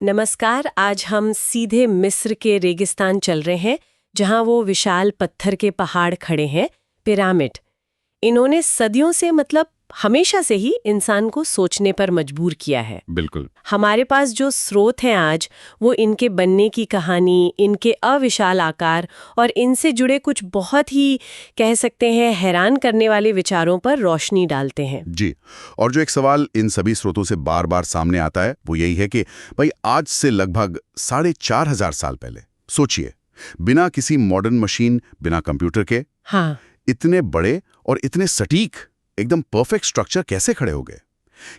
नमस्कार। आज हम सीधे मिस्र के रेगिस्तान चल रहे हैं, जहां वो विशाल पत्थर के पहाड़ खड़े हैं, पिरामिड। इन्होंने सदियों से हमेशा से ही इंसान को सोचने पर मजबूर किया है। बिल्कुल। हमारे पास जो स्रोत हैं आज, वो इनके बनने की कहानी, इनके अविशाल आकार और इनसे जुड़े कुछ बहुत ही कह सकते हैं हैरान करने वाले विचारों पर रोशनी डालते हैं। जी। और जो एक सवाल इन सभी स्रोतों से बार बार सामने आता है वो यही है कि भाई आज से लगभग 4,500 साल पहले सोचिए, बिना किसी मॉडर्न मशीन, बिना कंप्यूटर के हाँ, इतने बड़े और इतने सटीक एकदम परफेक्ट स्ट्रक्चर कैसे खड़े हो गए?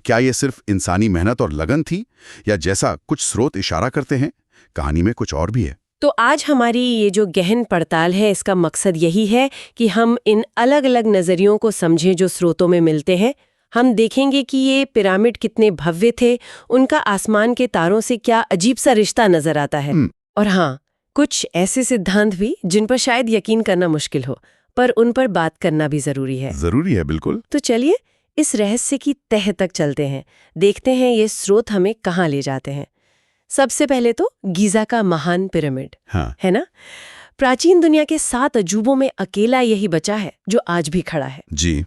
क्या ये सिर्फ इंसानी मेहनत और लगन थी, या जैसा कुछ स्रोत इशारा करते हैं, कहानी में कुछ और भी है? तो आज हमारी ये जो गहन पड़ताल है, इसका मकसद यही है कि हम इन अलग अलग नज़रियों को समझें जो स्रोतों में मिलते हैं। हम देखेंगे कि ये पिरामिड कितने भव्य थे, उनका आसमान के तारों से क्या अजीब सा रिश्ता नजर आता है। और हाँ, कुछ ऐसे सिद्धांत भी जिन पर शायद यकीन करना मुश्किल हो, पर उन पर बात करना भी जरूरी है। जरूरी है, बिल्कुल। तो चलिए इस रहस्य की तह तक चलते हैं, देखते हैं ये स्रोत हमें कहाँ ले जाते हैं। सबसे पहले तो गीजा का महान पिरामिड, हाँ। है ना? प्राचीन दुनिया के 7 अजूबों में अकेला यही बचा है जो आज भी खड़ा है। जी।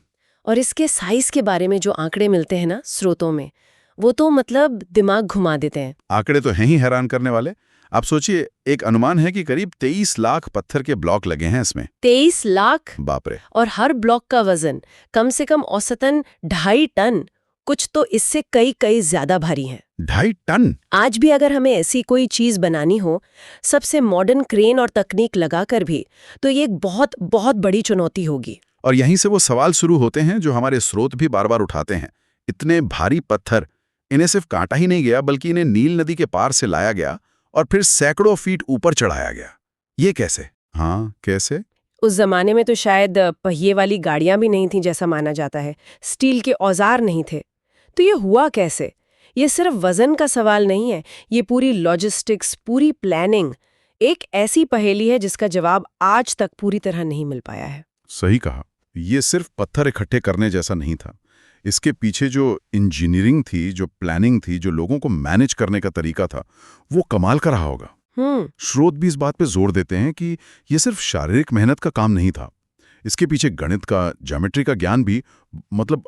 और इसके साइज के बारे में जो आंकड़े मिलते हैं ना स्रोतों में, वो तो दिमाग घुमा देते हैं। आंकड़े तो हैं ही हैरान करने वाले। आप सोचिए, एक अनुमान है कि करीब 23 लाख पत्थर के ब्लॉक लगे हैं इसमें। 23 लाख? बाप रे। और हर ब्लॉक का वजन कम से कम औसतन 2.5 टन, कुछ तो इससे कई कई ज्यादा भारी हैं। 2.5 टन? आज भी अगर हमें ऐसी कोई चीज बनानी हो, सबसे मॉडर्न क्रेन और तकनीक लगाकर भी, तो ये एक बहुत बहुत बड़ी चुनौती होगी। और यहीं से वो सवाल शुरू होते हैं जो हमारे स्रोत भी बार बार उठाते हैं। इतने भारी पत्थर, इन्हें सिर्फ काटा ही नहीं गया, बल्कि इन्हें नील नदी के पार से लाया गया और फिर सैकड़ों फीट ऊपर चढ़ाया गया। ये कैसे? हाँ, कैसे? उस जमाने में तो शायद पहिए वाली गाड़ियां भी नहीं थीं जैसा माना जाता है, स्टील के औजार नहीं थे। तो ये हुआ कैसे? ये सिर्फ वजन का सवाल नहीं है, ये पूरी लॉजिस्टिक्स, पूरी प्लानिंग, एक ऐसी पहेली है जिसका जवाब आज तक पूरी तरह नहीं मिल पाया है। सही कहा। ये सिर्फ पत्थर इकट्ठे करने जैसा नहीं था। इसके पीछे जो इंजीनियरिंग थी, जो प्लानिंग थी, जो लोगों को मैनेज करने का तरीका था, वो कमाल का रहा होगा। स्रोत भी इस बात पे जोर देते हैं कि ये सिर्फ शारीरिक मेहनत का काम नहीं था। इसके पीछे गणित का, ज्योमेट्री का ज्ञान भी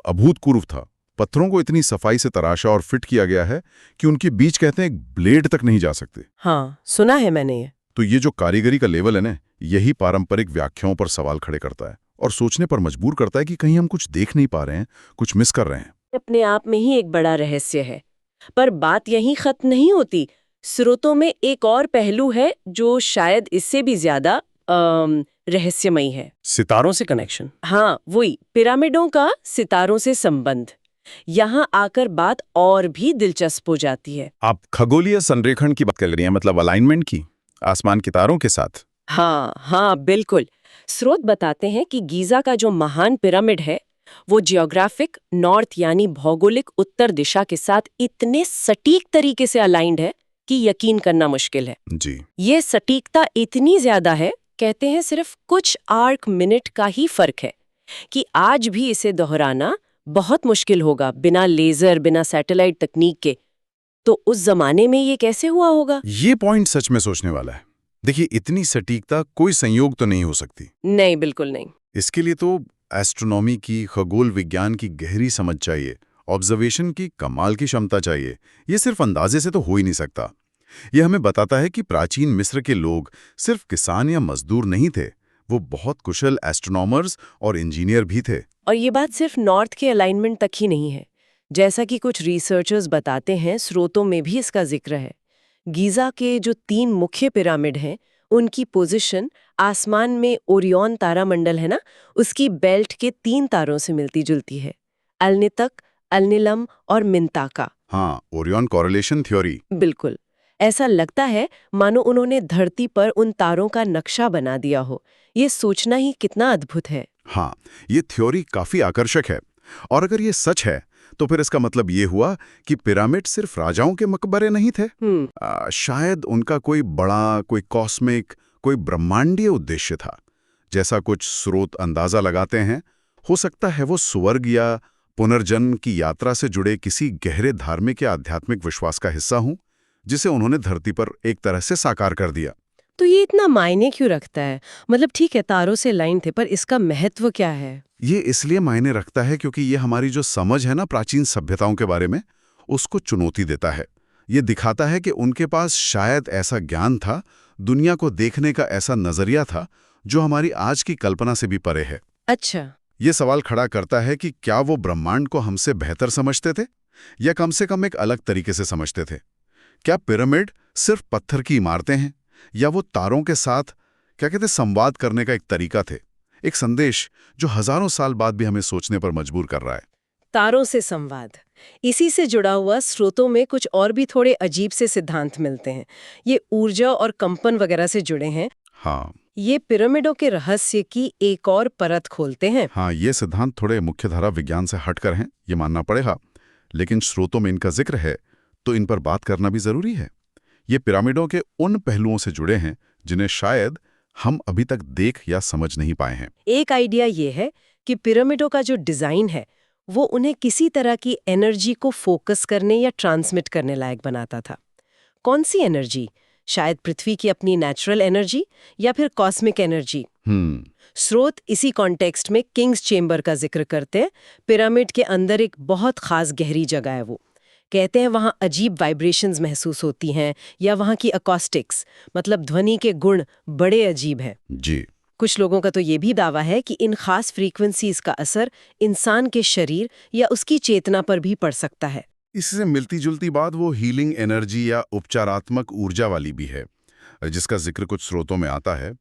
अभूतपूर्व था। पत्थरों को इतनी सफाई से तराशा और फिट किया गया है कि उनके बीच कहते हैं एक ब्लेड तक नहीं जा सकते। हाँ, सुना है मैंने ये। तो ये जो कारीगरी का लेवल है ना, यही पारंपरिक व्याख्याओं पर सवाल खड़े करता है और सोचने पर मजबूर करता है कि कहीं हम कुछ देख नहीं पा रहे हैं, कुछ मिस कर रहे हैं। अपने आप में ही एक बड़ा रहस्य है। पर बात यहीं खत्म नहीं होती। स्रोतों में एक और पहलू है जो शायद इससे भी ज्यादा रहस्यमयी है। सितारों से कनेक्शन। हाँ, वही पिरामिडों का सितारों से संबंध। यहाँ आकर बात और भी दिलचस्प हो जाती है। आप खगोलीय संरेखण की बात कर रही हैं, मतलब अलाइनमेंट की, आसमान के तारों के साथ। हाँ, बिल्कुल। स्रोत बताते हैं कि गीजा का जो महान पिरामिड है, वो जियोग्राफिक नॉर्थ यानी भौगोलिक उत्तर दिशा के साथ इतने सटीक तरीके से अलाइंड है कि यकीन करना मुश्किल है। जी। ये सटीकता इतनी ज्यादा है, कहते हैं सिर्फ कुछ आर्क मिनट का ही फर्क है, कि आज भी इसे दोहराना बहुत मुश्किल होगा बिना लेजर, बिना सैटेलाइट तकनीक के। तो उस जमाने में ये कैसे हुआ होगा? ये पॉइंट सच में सोचने वाला है। देखिए, इतनी सटीकता कोई संयोग तो नहीं हो सकती। नहीं, बिल्कुल नहीं। इसके लिए तो एस्ट्रोनॉमी की, खगोल विज्ञान की गहरी समझ चाहिए, ऑब्जर्वेशन की कमाल की क्षमता चाहिए। ये सिर्फ अंदाजे से तो हो ही नहीं सकता। यह हमें बताता है कि प्राचीन मिस्र के लोग सिर्फ किसान या मजदूर नहीं थे, वो बहुत कुशल एस्ट्रोनॉमर्स और इंजीनियर भी थे। और ये बात सिर्फ नॉर्थ के अलाइनमेंट तक ही नहीं है। जैसा कि कुछ रिसर्चर्स बताते हैं, स्रोतों में भी इसका जिक्र है। गीजा के जो 3 मुख्य पिरामिड हैं, उनकी पोजीशन आसमान में ओरियन तारामंडल है ना, उसकी बेल्ट के 3 तारों से मिलती जुलती है। अलनितक, अलनिलम और मिंताका। हाँ, ओरियन कॉरेलेशन थ्योरी। बिल्कुल। ऐसा लगता है मानो उन्होंने धरती पर उन तारों का नक्शा बना दिया हो। ये सोचना ही कितना अद्भुत है। हाँ, ये थ्योरी काफी आकर्षक है। और अगर ये सच है, तो फिर इसका मतलब ये हुआ कि पिरामिड सिर्फ राजाओं के मकबरे नहीं थे। शायद उनका कोई बड़ा, कोई कॉस्मिक, कोई ब्रह्मांडीय उद्देश्य था। जैसा कुछ स्रोत अंदाजा लगाते हैं, हो सकता है वो स्वर्ग या पुनर्जन्म की यात्रा से जुड़े किसी गहरे धार्मिक या आध्यात्मिक विश्वास का हिस्सा हूं, जिसे उन्होंने धरती पर एक तरह से साकार कर दिया। तो ये इतना मायने क्यों रखता है? मतलब ठीक है, तारों से लाइन थे, पर इसका महत्व क्या है? ये इसलिए मायने रखता है क्योंकि ये हमारी जो समझ है ना प्राचीन सभ्यताओं के बारे में, उसको चुनौती देता है। ये दिखाता है कि उनके पास शायद ऐसा ज्ञान था, दुनिया को देखने का ऐसा नजरिया था, जो हमारी आज की कल्पना से भी परे है। अच्छा। ये सवाल खड़ा करता है कि क्या वो ब्रह्मांड को हमसे बेहतर समझते थे, या कम से कम एक अलग तरीके से समझते थे? क्या पिरामिड सिर्फ पत्थर की इमारतें हैं, या वो तारों के साथ क्या कहते संवाद करने का एक तरीका थे, एक संदेश जो हजारों साल बाद भी हमें सोचने पर मजबूर कर रहा है? तारों से संवाद, इसी से जुड़ा हुआ स्रोतों में कुछ और भी थोड़े अजीब से सिद्धांत मिलते हैं। ये ऊर्जा और कंपन वगैरह से जुड़े हैं। हाँ, ये पिरामिडों के रहस्य की एक और परत खोलते हैं। हाँ, ये सिद्धांत थोड़े मुख्यधारा विज्ञान से हटकर हैं, ये मानना पड़ेगा, लेकिन स्रोतों में इनका जिक्र है तो इन पर बात करना भी जरूरी है। ये पिरामिडों के उन पहलुओं से जुड़े हैं जिन्हें शायद हम अभी तक देख या समझ नहीं पाए हैं। एक आइडिया ये है कि पिरामिडों का जो डिजाइन है वो उन्हें किसी तरह की एनर्जी को फोकस करने या ट्रांसमिट करने लायक बनाता था। कौन सी एनर्जी? शायद पृथ्वी की अपनी नेचुरल एनर्जी, या फिर कॉस्मिक एनर्जी। स्रोत इसी कॉन्टेक्स्ट में किंग्स चेंबर का जिक्र करते हैं। पिरामिड के अंदर एक बहुत खास गहरी जगह है वो। कहते हैं वहाँ अजीब वाइब्रेशंस महसूस होती हैं, या वहाँ की अकॉस्टिक्स मतलब ध्वनि के गुण बड़े अजीब हैं। जी। कुछ लोगों का तो ये भी दावा है कि इन खास फ्रीक्वेंसीज का असर इंसान के शरीर या उसकी चेतना पर भी पड़ सकता है। इससे मिलती जुलती बात वो हीलिंग एनर्जी या उपचारात्मक ऊर्जा वाली भी है, जिसका जिक्र कुछ स्रोतों में आता है।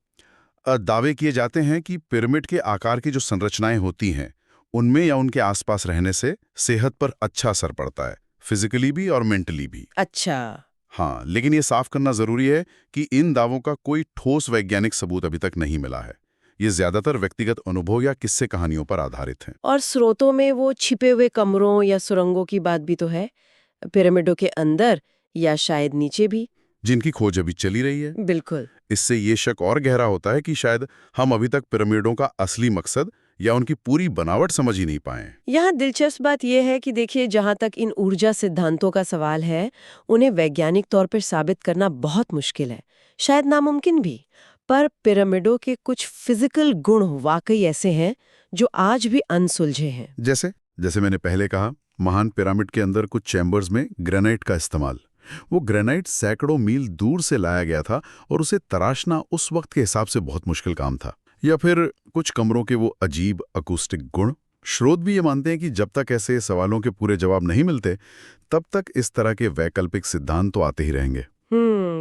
दावे किए जाते हैं कि पिरामिड के आकार की जो संरचनाएं होती हैं, उनमें या उनके आसपास रहने से सेहत पर अच्छा असर पड़ता है, फिजिकली भी और मेंटली भी। अच्छा। हाँ, लेकिन ये साफ करना जरूरी है कि इन दावों का कोई ठोस वैज्ञानिक सबूत अभी तक नहीं मिला है। ये ज्यादातर व्यक्तिगत अनुभव या किस्से कहानियों पर आधारित हैं। और स्रोतों में वो छिपे हुए कमरों या सुरंगों की बात भी तो है, पिरामिडों के अंदर या शायद नीचे भी, जिनकी खोज अभी चली रही है। बिल्कुल। इससे ये शक और गहरा होता है कि शायद हम अभी तक पिरामिडों का असली मकसद या उनकी पूरी बनावट समझ ही नहीं पाए। यहाँ दिलचस्प बात यह है कि देखिए, जहाँ तक इन ऊर्जा सिद्धांतों का सवाल है, उन्हें वैज्ञानिक तौर पर साबित करना बहुत मुश्किल है, शायद नामुमकिन भी। पर पिरामिडों के कुछ फिजिकल गुण वाकई ऐसे हैं जो आज भी अनसुलझे हैं। जैसे मैंने पहले कहा, महान पिरामिड के अंदर कुछ चैम्बर्स में ग्रेनाइट का इस्तेमाल। वो ग्रेनाइट सैकड़ों मील दूर से लाया गया था और उसे तराशना उस वक्त के हिसाब से बहुत मुश्किल काम था। या फिर कुछ कमरों के वो अजीब अकूस्टिक गुण। स्रोत भी ये मानते हैं कि जब तक ऐसे सवालों के पूरे जवाब नहीं मिलते, तब तक इस तरह के वैकल्पिक सिद्धांत तो आते ही रहेंगे।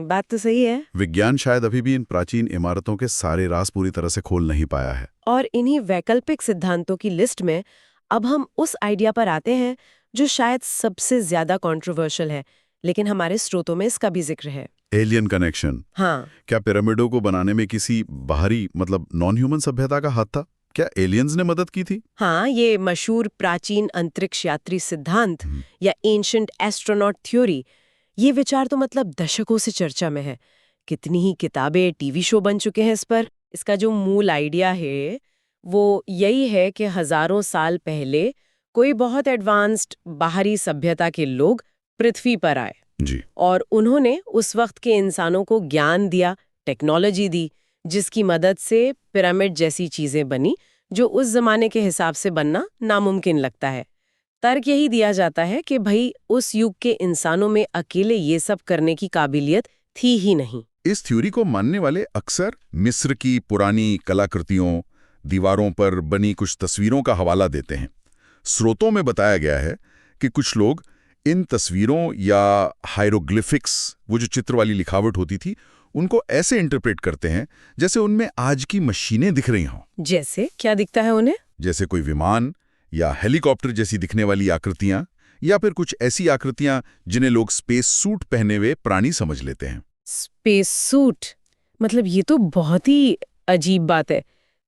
बात तो सही है। विज्ञान शायद अभी भी इन प्राचीन इमारतों के सारे राज पूरी तरह से खोल नहीं पाया है। और इन्हीं वैकल्पिक सिद्धांतों की लिस्ट में अब हम उस आइडिया पर आते हैं जो शायद सबसे ज्यादा कंट्रोवर्शियल है, लेकिन हमारे स्रोतों में इसका भी जिक्र है। Alien connection. हाँ। क्या पिरामिडों को बनाने में किसी बाहरी मतलब नॉन ह्यूमन सभ्यता का हाथ था? क्या एलियंस ने मदद की थी? हाँ, ये मशहूर प्राचीन अंतरिक्ष यात्री सिद्धांत या एंशिएंट एस्ट्रोनॉट थ्योरी, ये विचार तो मतलब दशकों से चर्चा में है। कितनी ही किताबें, टीवी शो बन चुके हैं इस पर। इसका जो मूल आइडिया है वो यही है कि हजारों साल पहले कोई बहुत एडवांस्ड बाहरी सभ्यता के लोग पृथ्वी पर आए जी, और उन्होंने उस वक्त के इंसानों को ज्ञान दिया, टेक्नोलॉजी दी, जिसकी मदद से पिरामिड जैसी चीजें बनी जो उस जमाने के हिसाब से बनना नामुमकिन लगता है। तर्क यही दिया जाता है कि भाई उस युग के इंसानों में अकेले ये सब करने की काबिलियत थी ही नहीं। इस थ्योरी को मानने वाले अक्सर मिस्र की पुरानी कलाकृतियों, दीवारों पर बनी कुछ तस्वीरों का हवाला देते हैं। स्रोतों में बताया गया है कि कुछ लोग इन तस्वीरों या हायरोग्लिफिक्स, वो जो चित्र वाली लिखावट होती थी, उनको ऐसे इंटरप्रेट करते हैं जैसे उनमें आज की मशीनें दिख रही हों। जैसे क्या दिखता है उन्हें? जैसे कोई विमान या हेलीकॉप्टर जैसी दिखने वाली आकृतियां, या फिर कुछ ऐसी आकृतियां जिन्हें लोग स्पेस सूट पहने हुए प्राणी समझ लेते हैं। स्पेस सूट, मतलब ये तो बहुत ही अजीब बात है।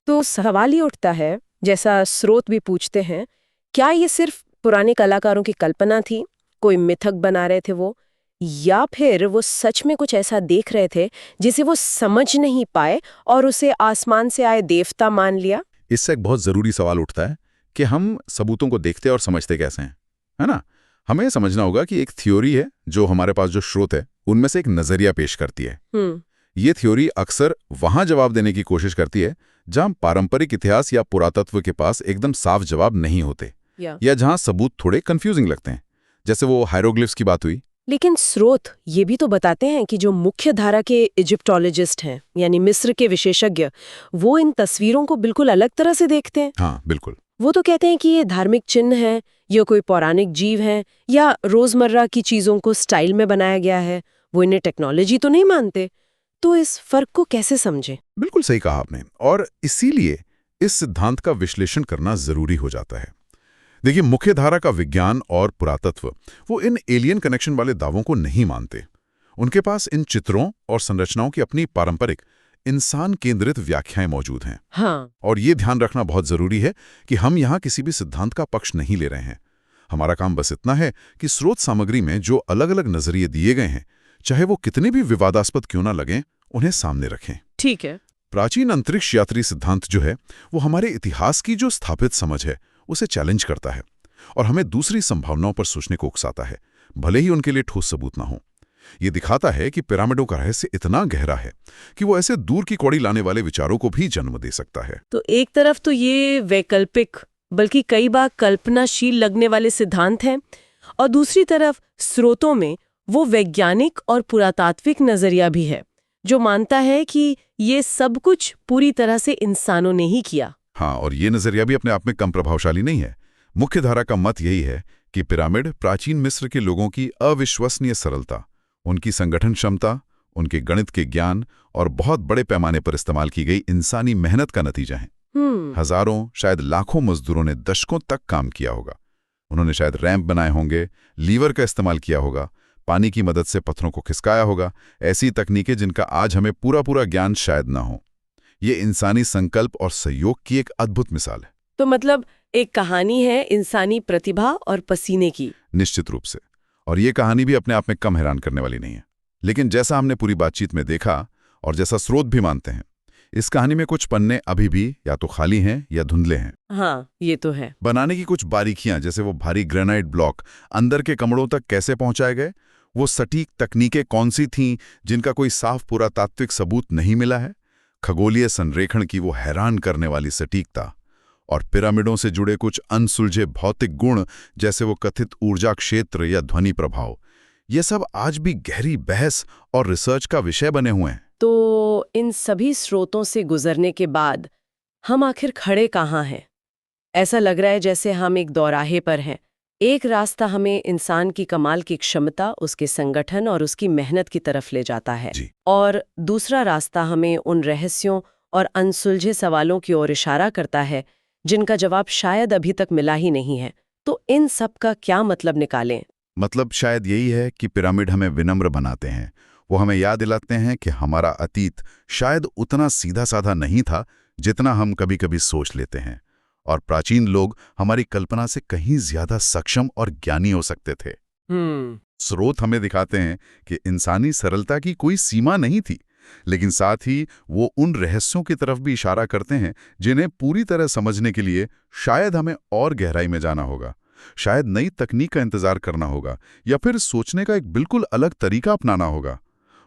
तो सवाल ही उठता है, जैसा स्रोत भी पूछते हैं, क्या ये सिर्फ पुराने कलाकारों की कल्पना थी, कोई मिथक बना रहे थे वो, या फिर वो सच में कुछ ऐसा देख रहे थे जिसे वो समझ नहीं पाए और उसे आसमान से आए देवता मान लिया? इससे एक बहुत जरूरी सवाल उठता है कि हम सबूतों को देखते और समझते कैसे हैं, है ना? हमें समझना होगा कि एक थ्योरी है जो हमारे पास जो स्रोत है उनमें से एक नजरिया पेश करती है। ये थ्योरी अक्सर वहां जवाब देने की कोशिश करती है जहां पारंपरिक इतिहास या पुरातत्व के पास एकदम साफ जवाब नहीं होते, या जहां सबूत थोड़े कंफ्यूजिंग लगते हैं, जैसे वो हायरोग्लिफ्स की बात हुई। लेकिन स्रोत ये भी तो बताते हैं कि जो मुख्य धारा के इजिप्टोलॉजिस्ट हैं, यानी मिस्र के विशेषज्ञ, वो इन तस्वीरों को बिल्कुल अलग तरह से देखते हैं। हाँ, बिल्कुल। वो तो कहते हैं कि ये धार्मिक चिन्ह है, या कोई पौराणिक जीव है, या रोजमर्रा की चीजों को स्टाइल में बनाया गया है। वो इन्हें टेक्नोलॉजी तो नहीं मानते। तो इस फर्क को कैसे समझें? बिल्कुल सही कहा आपने, और इसीलिए इस सिद्धांत का विश्लेषण करना जरूरी हो जाता है। देखिए, मुख्य धारा का विज्ञान और पुरातत्व वो इन एलियन कनेक्शन वाले दावों को नहीं मानते। उनके पास इन चित्रों और संरचनाओं की अपनी पारंपरिक इंसान केंद्रित व्याख्याएं मौजूद हैं। हाँ। और ये ध्यान रखना बहुत जरूरी है कि हम यहाँ किसी भी सिद्धांत का पक्ष नहीं ले रहे हैं। हमारा काम बस इतना है कि स्रोत सामग्री में जो अलग अलग नजरिए दिए गए हैं, चाहे वो कितने भी विवादास्पद क्यों ना लगें, उन्हें सामने रखें। ठीक है। प्राचीन अंतरिक्ष यात्री सिद्धांत जो है वो हमारे इतिहास की जो स्थापित समझ है उसे चैलेंज करता है और हमें दूसरी संभावनाओं पर सोचने को उकसाता है, भले ही उनके लिए ठोस सबूत ना हो। ये दिखाता है कि पिरामिडों का रहस्य इतना गहरा है कि वो ऐसे दूर की कौड़ी लाने वाले विचारों को भी जन्म दे सकता है। तो एक तरफ तो ये वैकल्पिक, बल्कि कई बार कल्पनाशील लगने वाले सिद्धांत हैं, और दूसरी तरफ स्रोतों में वो वैज्ञानिक और पुरातात्विक नजरिया भी है जो मानता है कि ये सब कुछ पूरी तरह से इंसानों ने ही किया। हाँ, और ये नजरिया भी अपने आप में कम प्रभावशाली नहीं है। मुख्य धारा का मत यही है कि पिरामिड प्राचीन मिस्र के लोगों की अविश्वसनीय सरलता, उनकी संगठन क्षमता, उनके गणित के ज्ञान और बहुत बड़े पैमाने पर इस्तेमाल की गई इंसानी मेहनत का नतीजा है। हजारों, शायद लाखों मजदूरों ने दशकों तक काम किया होगा। उन्होंने शायद रैंप बनाए होंगे, लीवर का इस्तेमाल किया होगा, पानी की मदद से पत्थरों को खिसकाया होगा, ऐसी तकनीकें जिनका आज हमें पूरा ज्ञान शायद ना हो। ये इंसानी संकल्प और सहयोग की एक अद्भुत मिसाल है। तो मतलब एक कहानी है इंसानी प्रतिभा और पसीने की। निश्चित रूप से। और ये कहानी भी अपने आप में कम हैरान करने वाली नहीं है। लेकिन जैसा हमने पूरी बातचीत में देखा और जैसा स्रोत भी मानते हैं, इस कहानी में कुछ पन्ने अभी भी या तो खाली हैं या धुंधले हैं। हाँ, ये तो है। बनाने की कुछ बारीकियां, जैसे वो भारी ग्रेनाइट ब्लॉक अंदर के कमरों तक कैसे पहुंचाए गए, वो सटीक तकनीकें कौन सी थीं जिनका कोई साफ पुरातात्विक सबूत नहीं मिला है, खगोलीय संरेखण की वो हैरान करने वाली सटीकता, और पिरामिडों से जुड़े कुछ अनसुलझे भौतिक गुण जैसे वो कथित ऊर्जा क्षेत्र या ध्वनि प्रभाव, ये सब आज भी गहरी बहस और रिसर्च का विषय बने हुए हैं। तो इन सभी स्रोतों से गुजरने के बाद हम आखिर खड़े कहाँ हैं? ऐसा लग रहा है जैसे हम एक दौराहे पर हैं। एक रास्ता हमें इंसान की कमाल की क्षमता, उसके संगठन और उसकी मेहनत की तरफ ले जाता है, और दूसरा रास्ता हमें उन रहस्यों और अनसुलझे सवालों की ओर इशारा करता है जिनका जवाब शायद अभी तक मिला ही नहीं है। तो इन सब का क्या मतलब निकालें? मतलब शायद यही है कि पिरामिड हमें विनम्र बनाते हैं। वो हमें याद दिलाते हैं कि हमारा अतीत शायद उतना सीधा साधा नहीं था जितना हम कभी कभी सोच लेते हैं, और प्राचीन लोग हमारी कल्पना से कहीं ज्यादा सक्षम और ज्ञानी हो सकते थे। स्रोत हमें दिखाते हैं कि इंसानी सरलता की कोई सीमा नहीं थी, लेकिन साथ ही वो उन रहस्यों की तरफ भी इशारा करते हैं जिन्हें पूरी तरह समझने के लिए शायद हमें और गहराई में जाना होगा, शायद नई तकनीक का इंतजार करना होगा, या फिर सोचने का एक बिल्कुल अलग तरीका अपनाना होगा।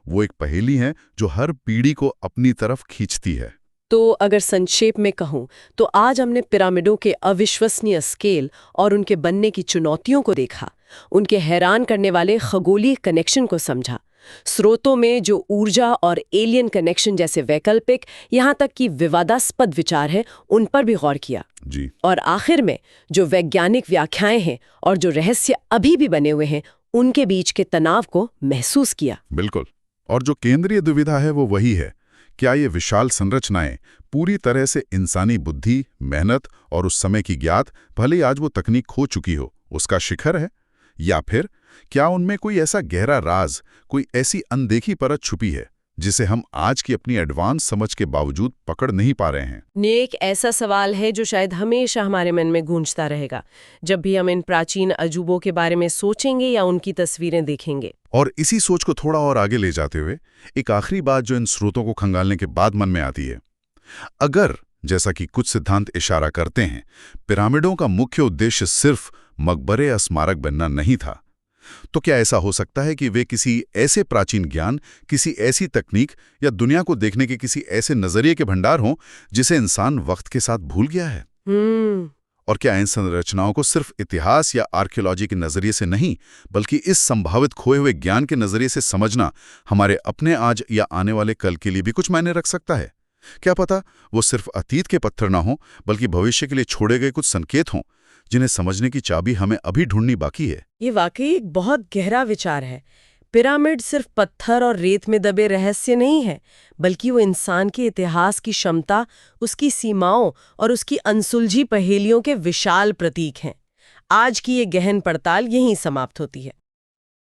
वो एक पहेली है जो हर पीढ़ी को अपनी तरफ खींचती है। तो अगर संक्षेप में कहूं तो आज हमने पिरामिडों के अविश्वसनीय स्केल और उनके बनने की चुनौतियों को देखा, उनके हैरान करने वाले खगोलीय कनेक्शन को समझा, स्रोतों में जो ऊर्जा और एलियन कनेक्शन जैसे वैकल्पिक, यहाँ तक कि विवादास्पद विचार हैं, उन पर भी गौर किया जी। और आखिर में जो वैज्ञानिक व्याख्याएं हैं और जो रहस्य अभी भी बने हुए हैं, उनके बीच के तनाव को महसूस किया। बिल्कुल। और जो केंद्रीय दुविधा है वो वही है, क्या ये विशाल संरचनाएं पूरी तरह से इंसानी बुद्धि, मेहनत और उस समय की ज्ञात, भले ही आज वो तकनीक खो चुकी हो, उसका शिखर है, या फिर क्या उनमें कोई ऐसा गहरा राज, कोई ऐसी अनदेखी परत छुपी है जिसे हम आज की अपनी एडवांस समझ के बावजूद पकड़ नहीं पा रहे हैं? ये एक ऐसा सवाल है जो शायद हमेशा हमारे मन में गूंजता रहेगा जब भी हम इन प्राचीन अजूबों के बारे में सोचेंगे या उनकी तस्वीरें देखेंगे। और इसी सोच को थोड़ा और आगे ले जाते हुए एक आखिरी बात जो इन स्रोतों को खंगालने के बाद मन में आती है, अगर जैसा कि कुछ सिद्धांत इशारा करते हैं, पिरामिडों का मुख्य उद्देश्य सिर्फ मकबरे या स्मारक बनना नहीं था, तो क्या ऐसा हो सकता है कि वे किसी ऐसे प्राचीन ज्ञान, किसी ऐसी तकनीक या दुनिया को देखने के किसी ऐसे नजरिए के भंडार हों जिसे इंसान वक्त के साथ भूल गया है? और क्या इन संरचनाओं को सिर्फ इतिहास या आर्कियोलॉजी के नजरिए से नहीं, बल्कि इस संभावित खोए हुए ज्ञान के नजरिए से समझना हमारे अपने आज या आने वाले कल के लिए भी कुछ मायने रख सकता है? क्या पता वो सिर्फ अतीत के पत्थर ना हो, बल्कि भविष्य के लिए छोड़े गए कुछ संकेत हों जिन्हें समझने की चाबी हमें अभी ढूंढनी बाकी है। ये वाकई एक बहुत गहरा विचार है। पिरामिड सिर्फ पत्थर और रेत में दबे रहस्य नहीं है, बल्कि वो इंसान के इतिहास की क्षमता, उसकी सीमाओं और उसकी अनसुलझी पहेलियों के विशाल प्रतीक हैं। आज की ये गहन पड़ताल यहीं समाप्त होती है।